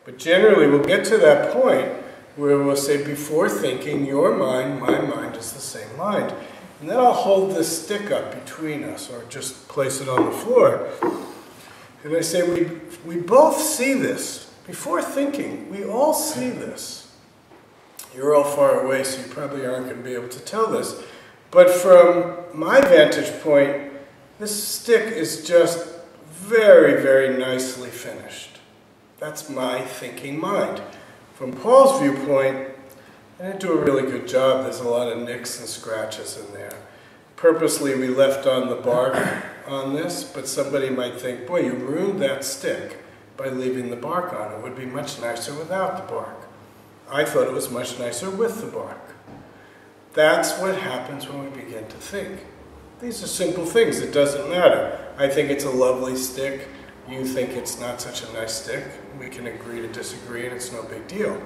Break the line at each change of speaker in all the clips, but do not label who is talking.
But generally, we'll get to that point where we'll say, before thinking, your mind, my mind is the same mind. And then I'll hold this stick up between us, or just place it on the floor. And I say, we both see this. Before thinking, we all see this. You're all far away, so you probably aren't going to be able to tell this. But from my vantage point, this stick is just very, very nicely finished. That's my thinking mind. From Paul's viewpoint, I didn't do a really good job. There's a lot of nicks and scratches in there. Purposely, we left on the bark on this, but somebody might think, boy, you ruined that stick by leaving the bark on. It would be much nicer without the bark. I thought it was much nicer with the bark. That's what happens when we begin to think. These are simple things. It doesn't matter. I think it's a lovely stick. You think it's not such a nice stick. We can agree to disagree, and it's no big deal.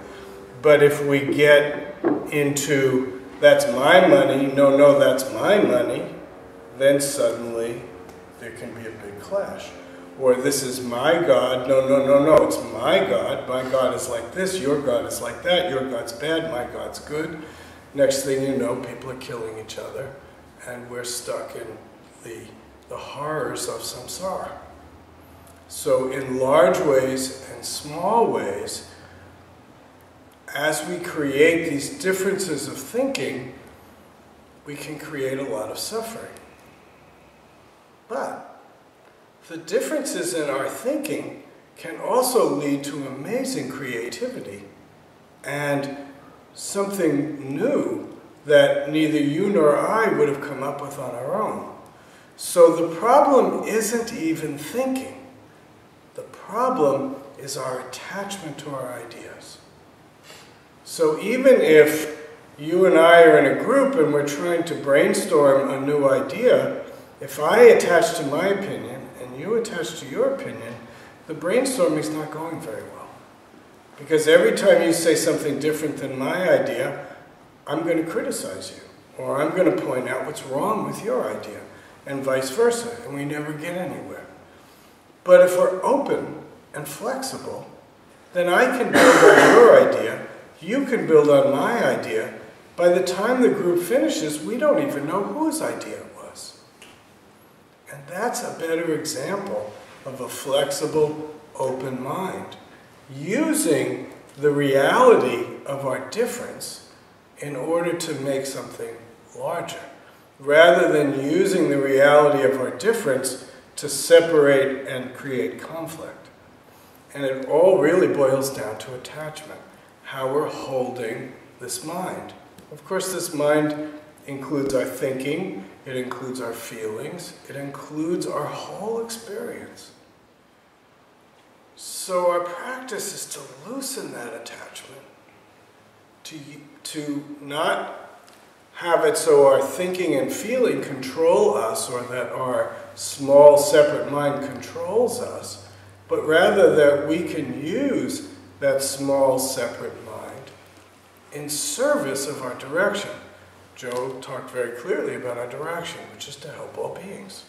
But if we get into, that's my money, no, that's my money, then suddenly there can be a big clash. Or this is my God, no, it's my God. My God is like this, your God is like that, your God's bad, my God's good. Next thing you know, people are killing each other, and we're stuck in the horrors of samsara. So in large ways and small ways, as we create these differences of thinking, we can create a lot of suffering. But the differences in our thinking can also lead to amazing creativity and something new that neither you nor I would have come up with on our own. So the problem isn't even thinking. The problem is our attachment to our ideas. So even if you and I are in a group and we're trying to brainstorm a new idea, if I attach to my opinion and you attach to your opinion, the brainstorming is not going very well. Because every time you say something different than my idea, I'm going to criticize you, or I'm going to point out what's wrong with your idea, and vice versa, and we never get anywhere. But if we're open and flexible, then I can build on your idea, you can build on my idea. By the time the group finishes, we don't even know whose idea it was. And that's a better example of a flexible, open mind, using the reality of our difference in order to make something larger, rather than using the reality of our difference to separate and create conflict. And it all really boils down to attachment, how we're holding this mind. Of course, this mind includes our thinking, it includes our feelings, it includes our whole experience. So our practice is to loosen that attachment, to not have it so our thinking and feeling control us, or that our small separate mind controls us, but rather that we can use that small separate mind in service of our direction. Joe talked very clearly about our direction, which is to help all beings.